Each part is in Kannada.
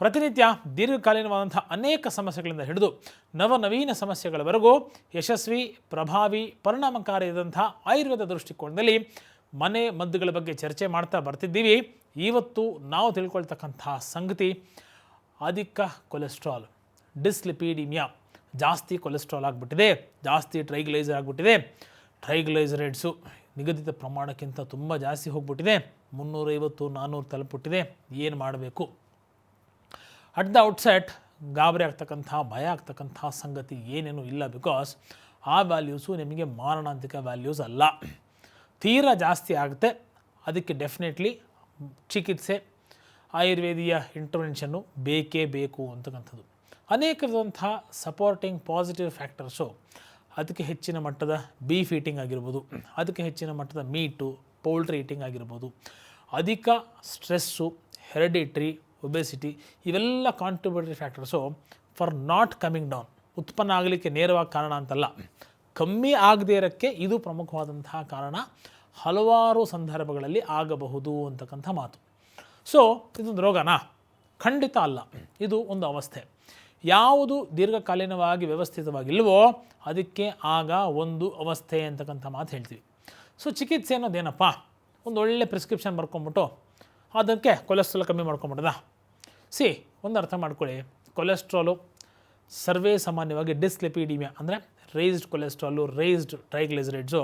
ಪ್ರತಿನಿತ್ಯ ದೀರ್ಘಕಾಲೀನವಾದಂಥ ಅನೇಕ ಸಮಸ್ಯೆಗಳಿಂದ ಹಿಡಿದು ನವನವೀನ ಸಮಸ್ಯೆಗಳವರೆಗೂ ಯಶಸ್ವಿ, ಪ್ರಭಾವಿ, ಪರಿಣಾಮಕಾರಿಯಾದಂಥ ಆಯುರ್ವೇದ ದೃಷ್ಟಿಕೋನದಲ್ಲಿ ಮನೆ ಮದ್ದುಗಳ ಬಗ್ಗೆ ಚರ್ಚೆ ಮಾಡ್ತಾ ಬರ್ತಿದ್ದೀವಿ. ಇವತ್ತು ನಾವು ತಿಳ್ಕೊಳ್ತಕ್ಕಂಥ ಸಂಗತಿ ಅಧಿಕ ಕೊಲೆಸ್ಟ್ರಾಲ್, ಡಿಸ್ಲಿಪಿಡಿಮಿಯಾ. ಜಾಸ್ತಿ ಕೊಲೆಸ್ಟ್ರಾಲ್ ಆಗಿಬಿಟ್ಟಿದೆ, ಜಾಸ್ತಿ ಟ್ರೈಗ್ಲೈಸರ್ ಆಗಿಬಿಟ್ಟಿದೆ. ಟ್ರೈಗ್ಲೈಸರೈಡ್ಸು ನಿಗದಿತ ಪ್ರಮಾಣಕ್ಕಿಂತ ತುಂಬ ಜಾಸ್ತಿ ಹೋಗ್ಬಿಟ್ಟಿದೆ, 350-400 ತಲುಪಿಬಿಟ್ಟಿದೆ. ಏನು ಮಾಡಬೇಕು? ಅಟ್ ದ ಔಟ್ಸೆಟ್ ಗಾಬರಿ ಆಗ್ತಕ್ಕಂಥ, ಭಯ ಆಗ್ತಕ್ಕಂಥ ಸಂಗತಿ ಏನೇನೂ ಇಲ್ಲ. ಬಿಕಾಸ್ ಆ ವ್ಯಾಲ್ಯೂಸು ನಿಮಗೆ ಮಾರಣಾಂತಿಕ ವ್ಯಾಲ್ಯೂಸ್ ಅಲ್ಲ. ತೀರಾ ಜಾಸ್ತಿ ಆಗುತ್ತೆ, ಅದಕ್ಕೆ ಡೆಫಿನೆಟ್ಲಿ ಚಿಕಿತ್ಸೆ, ಆಯುರ್ವೇದಿಯ ಇಂಟರ್ವೆನ್ಷನ್ನು ಬೇಕೇ ಬೇಕು ಅಂತಕ್ಕಂಥದ್ದು. ಅನೇಕ ವಿಧವಂಥ ಸಪೋರ್ಟಿಂಗ್ ಪಾಸಿಟಿವ್ ಫ್ಯಾಕ್ಟರ್ಸು ಅದಕ್ಕೆ ಹೆಚ್ಚಿನ ಮಟ್ಟದ ಬೀಫ್ ಈಟಿಂಗ್ ಆಗಿರ್ಬೋದು, ಅದಕ್ಕೆ ಹೆಚ್ಚಿನ ಮಟ್ಟದ ಮೀಟು, ಪೌಲ್ಟ್ರಿ ಈಟಿಂಗ್ ಆಗಿರ್ಬೋದು, ಅಧಿಕ ಸ್ಟ್ರೆಸ್ಸು, ಹೆರಿಡಿಟ್ರಿ, ಒಬೆಸಿಟಿ, ಇವೆಲ್ಲ contributory factors for not coming down. ಉತ್ಪನ್ನ ಆಗಲಿಕ್ಕೆ ನೇರವಾಗಿ ಕಾರಣ ಅಂತಲ್ಲ, ಕಮ್ಮಿ ಆಗದೇ ಇರೋಕ್ಕೆ ಇದು ಪ್ರಮುಖವಾದಂತಹ ಕಾರಣ. ಹಲವಾರು ಸಂದರ್ಭಗಳಲ್ಲಿ ಆಗಬಹುದು ಅಂತಕ್ಕಂಥ ಮಾತು. ಸೊ ಇದೊಂದು ರೋಗನಾ? ಖಂಡಿತ ಅಲ್ಲ. ಇದು ಒಂದು ಅವಸ್ಥೆ. ಯಾವುದು ದೀರ್ಘಕಾಲೀನವಾಗಿ ವ್ಯವಸ್ಥಿತವಾಗಿಲ್ವೋ ಅದಕ್ಕೆ ಆಗ ಒಂದು ಅವಸ್ಥೆ ಅಂತಕ್ಕಂಥ ಮಾತು ಹೇಳ್ತೀವಿ. ಸೊ ಚಿಕಿತ್ಸೆ ಅನ್ನೋದೇನಪ್ಪ? ಒಂದು ಒಳ್ಳೆ ಪ್ರಿಸ್ಕ್ರಿಪ್ಷನ್ ಬರ್ಕೊಂಬಿಟ್ಟು ಅದಕ್ಕೆ ಕೊಲೆಸ್ಟ್ರಾಲ್ ಕಮ್ಮಿ ಮಾಡ್ಕೊಂಬಿಡೋದಾ? ಒಂದು ಅರ್ಥ ಮಾಡ್ಕೊಳ್ಳಿ. ಕೊಲೆಸ್ಟ್ರಾಲು ಸರ್ವೇ ಸಾಮಾನ್ಯವಾಗಿ ಡಿಸ್ಲಿಪಿಡಿಮಿಯಾ ಅಂದರೆ raised cholesterol, raised triglycerides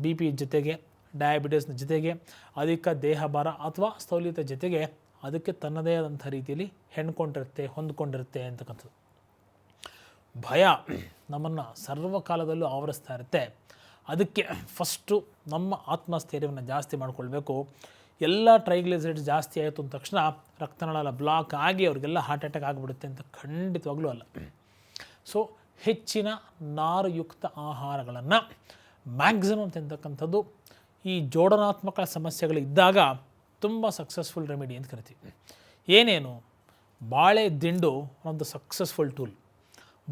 B P ಜೊತೆಗೆ, ಡಯಾಬಿಟಿಸ್ನ ಜೊತೆಗೆ, ಅಧಿಕ ದೇಹಭಾರ ಅಥವಾ ಸ್ಥೌಲ್ಯತೆ ಜೊತೆಗೆ ಅದಕ್ಕೆ ತನ್ನದೇ ಆದಂಥ ರೀತಿಯಲ್ಲಿ ಹೊಂದ್ಕೊಂಡಿರುತ್ತೆ ಅಂತಕ್ಕಂಥದ್ದು. ಭಯ ನಮ್ಮನ್ನು ಸರ್ವಕಾಲದಲ್ಲೂ ಆವರಿಸ್ತಾ ಇರುತ್ತೆ. ಅದಕ್ಕೆ ಫಸ್ಟು ನಮ್ಮ ಆತ್ಮಸ್ಥೈರ್ಯವನ್ನು ಜಾಸ್ತಿ ಮಾಡ್ಕೊಳ್ಬೇಕು. ಎಲ್ಲ ಟ್ರೈಗ್ಲಿಸರೈಡ್ಸ್ ಜಾಸ್ತಿ ಆಯಿತು ಅಂದ ತಕ್ಷಣ ರಕ್ತನಾಳ ಬ್ಲಾಕ್ ಆಗಿ ಅವ್ರಿಗೆಲ್ಲ ಹಾರ್ಟ್ ಅಟ್ಯಾಕ್ ಆಗಿಬಿಡುತ್ತೆ ಅಂತ ಖಂಡಿತವಾಗ್ಲೂ ಅಲ್ಲ. ಸೊ ಹೆಚ್ಚಿನ ನಾರುಯುಕ್ತ ಆಹಾರಗಳನ್ನು ಮ್ಯಾಕ್ಸಿಮಮ್ ತಿಂತಕ್ಕಂಥದ್ದು ಈ ಜೋಡನಾತ್ಮಕ ಸಮಸ್ಯೆಗಳಿದ್ದಾಗ ತುಂಬ ಸಕ್ಸಸ್ಫುಲ್ ರೆಮಿಡಿ ಅಂತ ಕರಿತೀವಿ. ಏನೇನು? ಬಾಳೆ ದಿಂಡು ಒಂದು ಸಕ್ಸಸ್ಫುಲ್ ಟೂಲ್.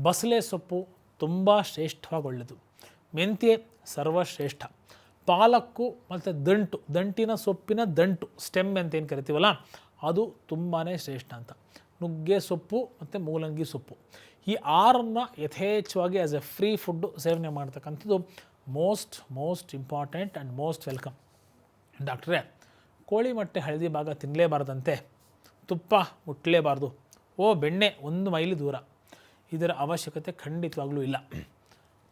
ಬಸಳೆ ಸೊಪ್ಪು ತುಂಬ ಶ್ರೇಷ್ಠವಾಗಿ ಒಳ್ಳೆಯದು. ಮೆಂತ್ಯೆ ಸರ್ವಶ್ರೇಷ್ಠ. ಪಾಲಕ್ಕು ಮತ್ತು ದಂಟಿನ ಸೊಪ್ಪಿನ ದಂಟು, ಸ್ಟೆಮ್ ಅಂತ ಏನು ಕರಿತೀವಲ್ಲ, ಅದು ತುಂಬಾ ಶ್ರೇಷ್ಠ ಅಂತ. ನುಗ್ಗೆ ಸೊಪ್ಪು ಮತ್ತು ಮೂಲಂಗಿ ಸೊಪ್ಪು, ಈ 6 ಯಥೇಚ್ಛವಾಗಿ ಆ್ಯಸ್ ಎ ಫ್ರೀ ಫುಡ್ಡು ಸೇವನೆ ಮಾಡ್ತಕ್ಕಂಥದ್ದು most important and most welcome. ಡಾಕ್ಟ್ರೇ, ಕೋಳಿ ಮೊಟ್ಟೆ ಹಳದಿ ಭಾಗ ತಿನ್ನಲೇಬಾರ್ದಂತೆ, ತುಪ್ಪ ಮುಟ್ಟಲೇಬಾರ್ದು, ಬೆಣ್ಣೆ 1 ಮೈಲಿ ದೂರ. ಇದರ ಅವಶ್ಯಕತೆ ಖಂಡಿತವಾಗ್ಲೂ ಇಲ್ಲ.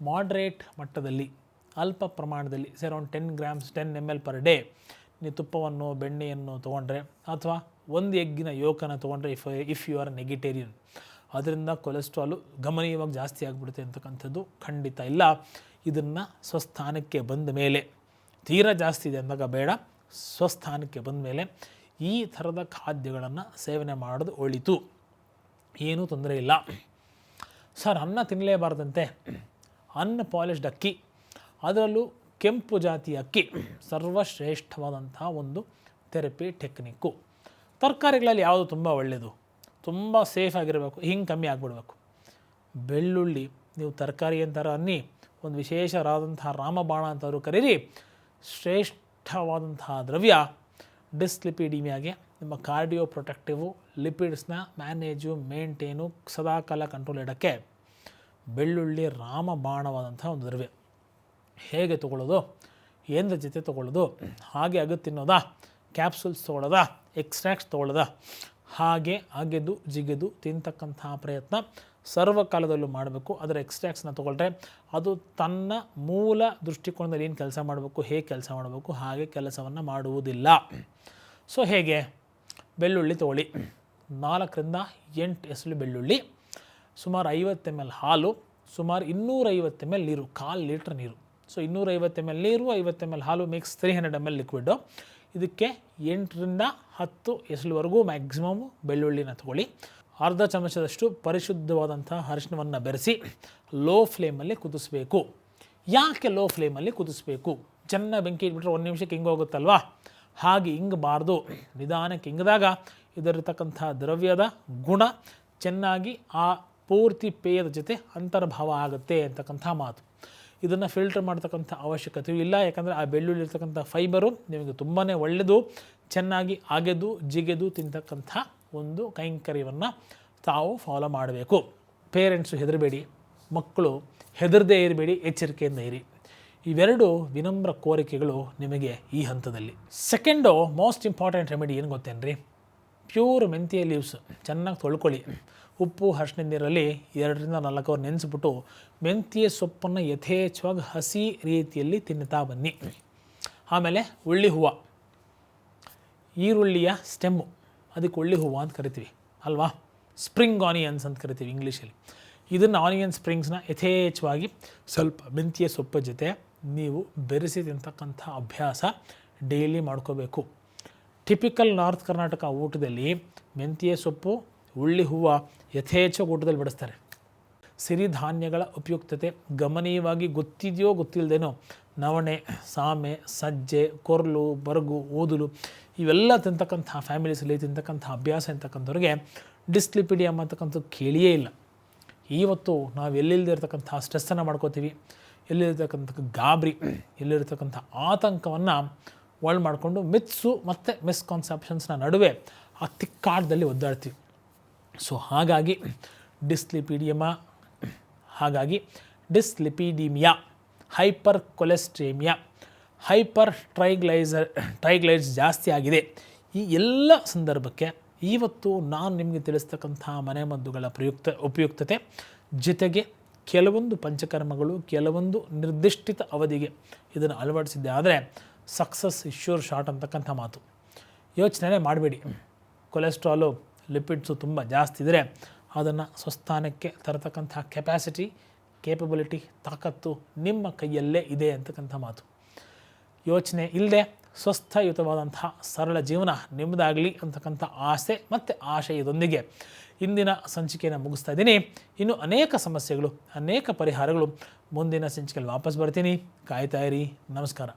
ಮಾಡ್ರೇಟ್ ಮಟ್ಟದಲ್ಲಿ, ಅಲ್ಪ ಪ್ರಮಾಣದಲ್ಲಿ, around 10 grams 10 ml per day ನೀವು ತುಪ್ಪವನ್ನು, ಬೆಣ್ಣೆಯನ್ನು ತೊಗೊಂಡ್ರೆ, ಅಥವಾ 1 ಎಗ್ಗಿನ ಯೋಕನ ತೊಗೊಂಡ್ರೆ, ಇಫ್ ಯು ಆರ್ ನೆಗಿಟೇರಿಯನ್, ಅದರಿಂದ ಕೊಲೆಸ್ಟ್ರಾಲು ಗಮನೀಯವಾಗಿ ಜಾಸ್ತಿ ಆಗಿಬಿಡುತ್ತೆ ಅಂತಕ್ಕಂಥದ್ದು ಖಂಡಿತ ಇಲ್ಲ. ಇದನ್ನು ಸ್ವಸ್ಥಾನಕ್ಕೆ ಬಂದ ಮೇಲೆ, ತೀರಾ ಜಾಸ್ತಿ ಇದೆ ಅಂದಾಗ ಬೇಡ, ಸ್ವಸ್ಥಾನಕ್ಕೆ ಬಂದ ಮೇಲೆ ಈ ಥರದ ಖಾದ್ಯಗಳನ್ನು ಸೇವನೆ ಮಾಡೋದು ಒಳಿತು, ಏನೂ ತೊಂದರೆ ಇಲ್ಲ. ಸರ್, ಅನ್ನ ತಿನ್ನಲೇಬಾರ್ದಂತೆ. ಅನ್ಪಾಲಿಶ್ಡ್ ಅಕ್ಕಿ, ಅದರಲ್ಲೂ ಕೆಂಪು ಜಾತಿಯ ಅಕ್ಕಿ ಸರ್ವಶ್ರೇಷ್ಠವಾದಂಥ ಒಂದು ಥೆರಪಿ ಟೆಕ್ನಿಕ್ಕು. ತರಕಾರಿಗಳಲ್ಲಿ ಯಾವುದು ತುಂಬ ಒಳ್ಳೆಯದು, ತುಂಬ ಸೇಫಾಗಿರಬೇಕು, ಹಿಂಗೆ ಕಮ್ಮಿ ಆಗಿಬಿಡ್ಬೇಕು. ಬೆಳ್ಳುಳ್ಳಿ ನೀವು ತರಕಾರಿ ಅಂತಾರ ಅನ್ನಿ, ಒಂದು ವಿಶೇಷವಾದಂತಹ ರಾಮಬಾಣ ಅಂತವರು ಕರೀರಿ, ಶ್ರೇಷ್ಠವಾದಂತಹ ದ್ರವ್ಯ. ಡಿಸ್ಲಿಪಿಡಿಮಿಯಾಗೆ ನಿಮ್ಮ ಕಾರ್ಡಿಯೋ ಪ್ರೊಟೆಕ್ಟಿವು, ಲಿಪಿಡ್ಸ್ನ ಮ್ಯಾನೇಜು, ಮೇಂಟೇನು, ಸದಾಕಾಲ ಕಂಟ್ರೋಲ್ ಇಡೋಕ್ಕೆ ಬೆಳ್ಳುಳ್ಳಿ ರಾಮಬಾಣವಾದಂಥ ಒಂದು ದ್ರವ್ಯ. ಹೇಗೆ ತೊಗೊಳ್ಳೋದು, ಏನರ ಜೊತೆ ತೊಗೊಳ್ಳೋದು, ಹಾಗೆ ಅಗದು ತಿನ್ನೋದಾ, ಕ್ಯಾಪ್ಸೂಲ್ಸ್ ತೊಗೊಳ್ಳೋದಾ, ಎಕ್ಸ್ಟ್ರಾಕ್ಟ್ಸ್ ತೊಗೊಳ್ಳೋದಾ, ಹಾಗೆ ಅಗೆದು ಜಿಗೆದು ತಿಂತಕ್ಕಂಥ ಪ್ರಯತ್ನ ಸರ್ವಕಾಲದಲ್ಲೂ ಮಾಡಬೇಕು. ಅದರ ಎಕ್ಸ್ಟ್ರಾಕ್ಟ್ಸ್ನ ತೊಗೊಳ್ರೆ ಅದು ತನ್ನ ಮೂಲ ದೃಷ್ಟಿಕೋನದಲ್ಲಿ ಏನು ಕೆಲಸ ಮಾಡಬೇಕು, ಹೇಗೆ ಕೆಲಸ ಮಾಡಬೇಕು, ಹಾಗೆ ಕೆಲಸವನ್ನು ಮಾಡುವುದಿಲ್ಲ. ಸೊ ಹೇಗೆ? ಬೆಳ್ಳುಳ್ಳಿ ತೊಗೊಳ್ಳಿ, 4 to 8 ಎಸಳು ಬೆಳ್ಳುಳ್ಳಿ, ಸುಮಾರು 50 ml ಹಾಲು, ಸುಮಾರು 250 ml ನೀರು, 1/4 ಲೀಟ್ರ್ ನೀರು. ಸೊ 250 ml ನೀರು, 50 ml ಹಾಲು, ಮಿಕ್ಸ್ 300 ml ಲಿಕ್ವಿಡ್ಡು. ಇದಕ್ಕೆ 8 to 10 ಎಸಳುವರೆಗೂ ಮ್ಯಾಕ್ಸಿಮಮ್ ಬೆಳ್ಳುಳ್ಳಿನ ತೊಗೊಳ್ಳಿ. ಅರ್ಧ ಚಮಚದಷ್ಟು ಪರಿಶುದ್ಧವಾದಂಥ ಅರಿಶಿನವನ್ನು ಬೆರೆಸಿ ಲೋ ಫ್ಲೇಮಲ್ಲಿ ಕುದಿಸ್ಬೇಕು. ಯಾಕೆ ಲೋ ಫ್ಲೇಮಲ್ಲಿ ಕುದಿಸ್ಬೇಕು? ಚೆನ್ನಾಗಿ ಬೆಂಕಿ ಇಟ್ಬಿಟ್ರೆ 1 ನಿಮಿಷಕ್ಕೆ ಹಿಂಗೋಗುತ್ತಲ್ವಾ, ಹಾಗೆ ಹಿಂಗಬಾರ್ದು. ನಿಧಾನಕ್ಕೆ ಹಿಂಗಿದಾಗ ಇದರಿರ್ತಕ್ಕಂಥ ದ್ರವ್ಯದ ಗುಣ ಚೆನ್ನಾಗಿ ಆ ಪೂರ್ತಿ ಪೇಯದ ಜೊತೆ ಅಂತರ್ಭಾವ ಆಗುತ್ತೆ ಅಂತಕ್ಕಂಥ ಮಾತು. ಇದನ್ನು ಫಿಲ್ಟರ್ ಮಾಡ್ತಕ್ಕಂಥ ಅವಶ್ಯಕತೆಯೂ ಇಲ್ಲ, ಯಾಕಂದರೆ ಆ ಬೆಳ್ಳುಳ್ಳಿ ಇರ್ತಕ್ಕಂಥ ಫೈಬರು ನಿಮಗೆ ತುಂಬಾ ಒಳ್ಳೆಯದು. ಚೆನ್ನಾಗಿ ಅಗೆದು ಜಿಗೆದು ತಿಂತಕ್ಕಂಥ ಒಂದು ಕೈಂಕರ್ಯವನ್ನು ತಾವು ಫಾಲೋ ಮಾಡಬೇಕು. ಪೇರೆಂಟ್ಸು ಹೆದರಬೇಡಿ, ಮಕ್ಕಳು ಹೆದರದೇ ಇರಬೇಡಿ, ಎಚ್ಚರಿಕೆಯಿಂದ ಇರಿ. ಇವೆರಡು ವಿನಮ್ರ ಕೋರಿಕೆಗಳು ನಿಮಗೆ ಈ ಹಂತದಲ್ಲಿ. ಸೆಕೆಂಡು ಮೋಸ್ಟ್ ಇಂಪಾರ್ಟೆಂಟ್ ರೆಮಿಡಿ ಏನು ಗೊತ್ತೇನ್ರಿ? ಪ್ಯೂರ್ ಮೆಂತ್ಯ ಲೀವ್ಸ್ ಚೆನ್ನಾಗಿ ತೊಳ್ಕೊಳ್ಳಿ. ಉಪ್ಪು ಅರಿಶಿನ ನೀರಲ್ಲಿ 2-4 ಅವರ್ ನೆನೆಸ್ಬಿಟ್ಟು ಮೆಂತ್ಯ ಸೊಪ್ಪನ್ನು ಯಥೇಚ್ಛವಾಗಿ ಹಸಿ ರೀತಿಯಲ್ಲಿ ತಿನ್ನುತ್ತಾ ಬನ್ನಿ. ಆಮೇಲೆ ಉಳ್ಳಿ ಹೂವು, ಈರುಳ್ಳಿಯ ಸ್ಟೆಮ್ಮು, ಅದಕ್ಕೆ ಉಳ್ಳಿ ಹೂವು ಅಂತ ಕರಿತೀವಿ ಅಲ್ವಾ, ಸ್ಪ್ರಿಂಗ್ ಆನಿಯನ್ಸ್ ಅಂತ ಕರಿತೀವಿ ಇಂಗ್ಲೀಷಲ್ಲಿ. ಇದನ್ನು ಆನಿಯನ್ ಸ್ಪ್ರಿಂಗ್ಸ್ನ ಯಥೇಚ್ಛವಾಗಿ ಸ್ವಲ್ಪ ಮೆಂತ್ಯ ಸೊಪ್ಪು ಜೊತೆ ನೀವು ಬೆರೆಸಿ ತಿಂತಕ್ಕಂಥ ಅಭ್ಯಾಸ ಡೈಲಿ ಮಾಡ್ಕೋಬೇಕು. ಟಿಪಿಕಲ್ ನಾರ್ತ್ ಕರ್ನಾಟಕ ಊಟದಲ್ಲಿ ಮೆಂತ್ಯ ಸೊಪ್ಪು, ಉಳ್ಳಿ ಹೂವು ಯಥೇಚ್ಛ ಊಟದಲ್ಲಿ ಬಡಿಸ್ತಾರೆ. ಸಿರಿಧಾನ್ಯಗಳ ಉಪಯುಕ್ತತೆ ಗಮನೀಯವಾಗಿ ಗೊತ್ತಿದೆಯೋ ಗೊತ್ತಿಲ್ಲದೇನೋ ನವಣೆ, ಸಾಮೆ, ಸಜ್ಜೆ, ಕೊರ್ಲು, ಬರಗು, ಓದಲು ಇವೆಲ್ಲ ತಿಂತಕ್ಕಂಥ ಫ್ಯಾಮಿಲೀಸಲ್ಲಿ ತಿಂತಕ್ಕಂಥ ಅಭ್ಯಾಸ ಇರ್ತಕ್ಕಂಥವ್ರಿಗೆ ಡಿಸ್ಲಿಪಿಡಿಯಮ್ ಅಂತಕ್ಕಂಥದ್ದು ಕೇಳಿಯೇ ಇಲ್ಲ. ಇವತ್ತು ನಾವು ಎಲ್ಲಿಲ್ಲದೆ ಇರತಕ್ಕಂಥ ಸ್ಟ್ರೆಸ್ಸನ್ನು ಮಾಡ್ಕೋತೀವಿ, ಎಲ್ಲಿರ್ತಕ್ಕಂಥ ಗಾಬರಿ, ಎಲ್ಲಿರ್ತಕ್ಕಂಥ ಆತಂಕವನ್ನು ಒಳಗೆ ಮಾಡಿಕೊಂಡು ಮಿತ್ಸು ಮತ್ತು ಮಿಸ್ಕಾನ್ಸೆಪ್ಷನ್ಸ್ನ ನಡುವೆ ಆ ತಿಕ್ಕಾಟದಲ್ಲಿ ಒದ್ದಾಡ್ತೀವಿ. ಸೊ ಹಾಗಾಗಿ ಡಿಸ್ಲಿಪಿಡಿಮಿಯಾ, ಹೈಪರ್ ಕೊಲೆಸ್ಟ್ರೇಮಿಯಾ, ಹೈಪರ್ ಟ್ರೈಗ್ಲೈಡ್ಸ್ ಜಾಸ್ತಿ ಆಗಿದೆ. ಈ ಎಲ್ಲ ಸಂದರ್ಭಕ್ಕೆ ಇವತ್ತು ನಾನು ನಿಮಗೆ ತಿಳಿಸ್ತಕ್ಕಂಥ ಮನೆಮದ್ದುಗಳ ಉಪಯುಕ್ತತೆ ಜೊತೆಗೆ ಕೆಲವೊಂದು ಪಂಚಕರ್ಮಗಳು, ಕೆಲವೊಂದು ನಿರ್ದಿಷ್ಟ ಅವಧಿಗೆ ಇದನ್ನು ಅಳವಡಿಸಿದ್ದೆ ಆದರೆ ಸಕ್ಸಸ್ ಇಶ್ಯೂರ್ ಶಾರ್ಟ್ ಅಂತಕ್ಕಂಥ ಮಾತು. ಯೋಚನೆ ಮಾಡಬೇಡಿ. ಕೊಲೆಸ್ಟ್ರಾಲು, ಲಿಪಿಡ್ಸು ತುಂಬ ಜಾಸ್ತಿ ಇದ್ದರೆ ಅದನ್ನು ಸ್ವಸ್ಥಾನಕ್ಕೆ ತರತಕ್ಕಂಥ ಕೆಪಾಸಿಟಿ, ಕೇಪಬಿಲಿಟಿ, ತಾಕತ್ತು ನಿಮ್ಮ ಕೈಯಲ್ಲೇ ಇದೆ ಅಂತಕ್ಕಂಥ ಮಾತು. ಯೋಚನೆ ಇಲ್ಲದೆ ಸ್ವಸ್ಥಯುತವಾದಂತಹ ಸರಳ ಜೀವನ ನಿಮ್ಮದಾಗಲಿ ಅಂತಕ್ಕಂಥ ಆಸೆ ಮತ್ತು ಆಶಯದೊಂದಿಗೆ ಇಂದಿನ ಸಂಚಿಕೆಯನ್ನು ಮುಗಿಸ್ತಾ ಇದ್ದೀನಿ. ಇನ್ನು ಅನೇಕ ಸಮಸ್ಯೆಗಳು, ಅನೇಕ ಪರಿಹಾರಗಳು ಮುಂದಿನ ಸಂಚಿಕೆಯಲ್ಲಿ ವಾಪಸ್ ಬರ್ತೀನಿ. ಕಾಯ್ತಾ ಇರಿ. ನಮಸ್ಕಾರ.